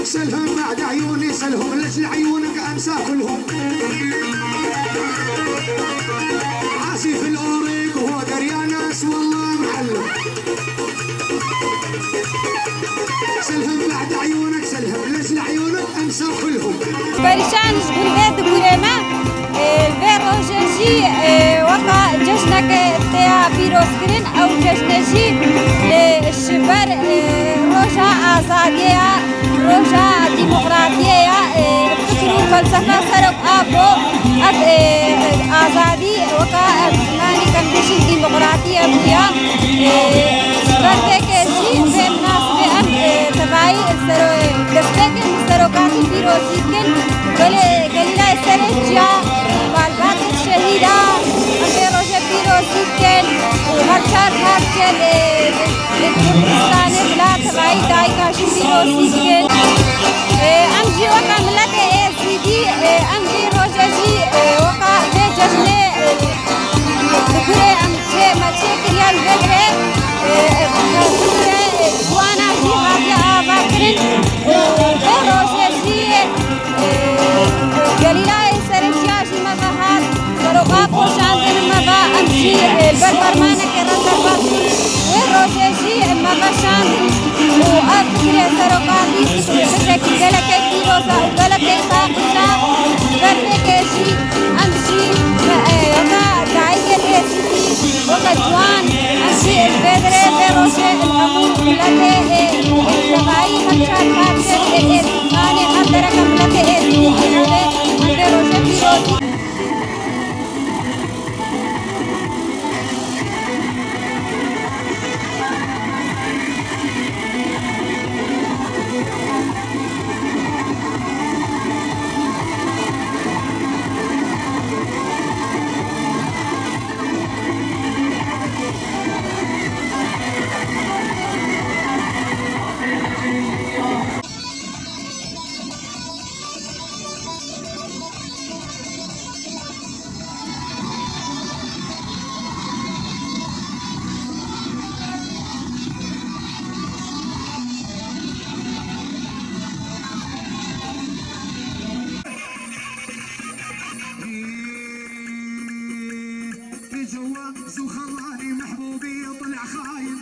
سلهم بعد عيوني سلهم لجل عيونك انسى كلهم عاسي في الاوريق وهو دريان ناس والله معلم سلهم بعد عيونك سلهم لجل عيونك انسى كلهم بريشان شغل بوليما الفيروجي وقع جشنك تاع بيروسكرين او جشنجي للشبر روجا ازاديه روجا ديمقراطيه فكر فلسفه سرق ابو ازادي وقع ماني كنديشن ديمقراطيه بيا بركيجي بمناسبه تبعي دستك السرقات البيروسيكن قليلا السرجيا والباقي الشهيدة أمي روجة بيروسيكن وهرشار لكردستان بلا تبعي داي كاشي بيروسيكن أمجي وقع ملك سيدي أمجي روجة جي وقع في جشن ذكري أمجي ماتشي كريان ذكري وانا جي غادي آباكرين روجة جي قليلا سرجياشي مبهات سرقا قوشاندن مبا أمشي البربرمانة كرات الباطل والروجيشي مبشاندن وأفكري سرقا دي سكرك قلقك بيروسا وقلقك طاقشا بربكيشي أمشي وقا دعية الاسيتي وقا جوان أمشي البدرة بروجي الحقوق لكي التبعي مكشار كابشر الاسيطاني قدرك ملكي اسيتي خلاني محبوبي طلع خاين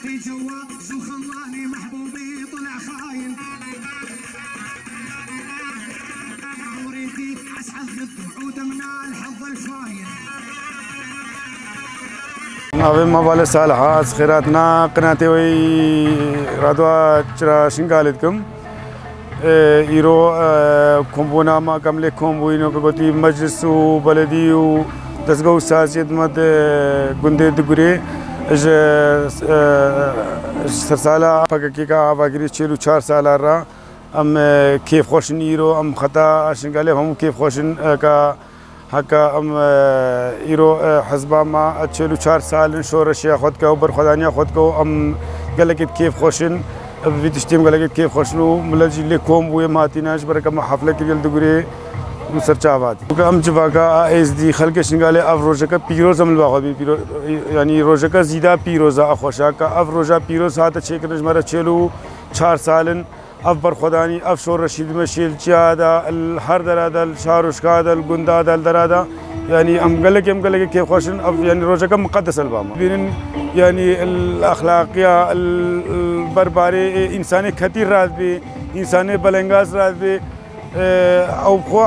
في جواز وخلاني محبوبي طلع خاين اريدي اسعد الوعود من الحظ الفاين نوی موال صالحات خیراتنا قناتی وی رادوا چرا شنگالت کم ایرو کمبونا ما کمله کمبوینو کگوتی مجلس و بلدی و دستگاه سازیت مد گنده دگوری سرسالا فککی کا باگری 44 سال را ام کیف خوشن ایرو ام خطا شنگاله هم کیف خوشن کا هكا ام ايرو حزبا ما 44 سال شورش خود کا اوبر خدانیا خود کو ام قالك كيف خوشن بيتشتيم قالك كيف خوشنو ملجي لكم ويا ماتيناش بركه حفله كيل دغري مسرچاوات ام جواكا اس دي خلق شنگاله افروجا بيروز عمل باخو يعني روجا زيدا بيروزا اخوشا کا افروجا بيروز هات چيكنج مره 4 سالن أفبر خداني أفشور رشيد مشيل جادا الحر درادا الشاروش كادا الجندا درادا يعني أم قالك كيف خوشن يعني روجا كم مقدس الباما بين يعني الأخلاقية البربري إنساني كثير راد بي إنساني بلنجاز راد بي أو خو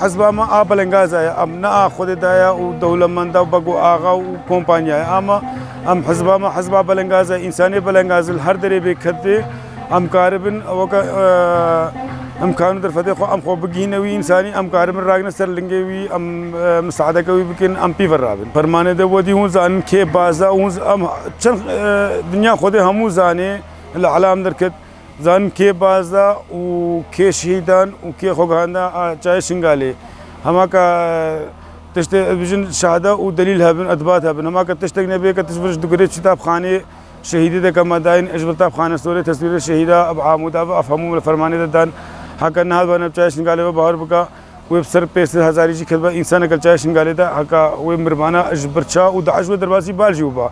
حزب ما بلنجاز أم نا خود دايا ودولة من دا وبقو آغا وكومبانيا أما أم حزب بلنجاز إنساني بلنجاز الحر دري بكذي ام كاربن وكا ام كانوا درفتي خو ام خو بگينوي انساني ام كاربن راغنا سرلنگوي ام مساعده کوي بكن ام بي فرابن فرمانه ده ودي هون زان كي بازا هون ام دنيا خود همو زاني العلام دركت زان كي بازا وكي شهيدان وكي خوغانا چاي شنگالي هما کا تشت بجن شهاده ودليل هبن اثبات هبن هما کا تشتك نبي کا تشبرش دغري كتاب خانه شهيدي ده كما داين اجبرتا خانه سوري تصوير شهيدا اب عمود اب افهموا الفرمانه دان حق النهار بنا چاش نگاله بهار بكا ويب سر پیس هزاري جي خدمه انسان کل چاش نگاله دا حق و مربانا اجبرچا و دعج دروازي بالجوبا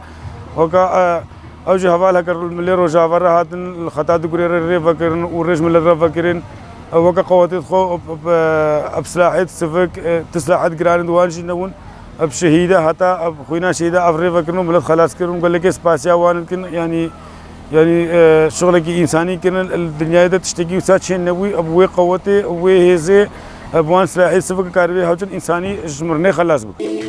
وكا اوجه حواله کر ملي روجا ورهات الخطا دغري ري فكرن ورجم الرفكرن وكا قوات خو بسلاحات سفك تسلاحات جراند وانجي نون بشهيده حتى خوينا شهيده افري فكرنو ملت خلاص كرن قال لك سباسيا وان يعني شغلك انساني كن الدنيا ده تشتكي وساتشين نوي ابوي قوتي ابوي هزي ابوان سلاحي سفك كاربي هاوجن انساني جمرني خلاص بك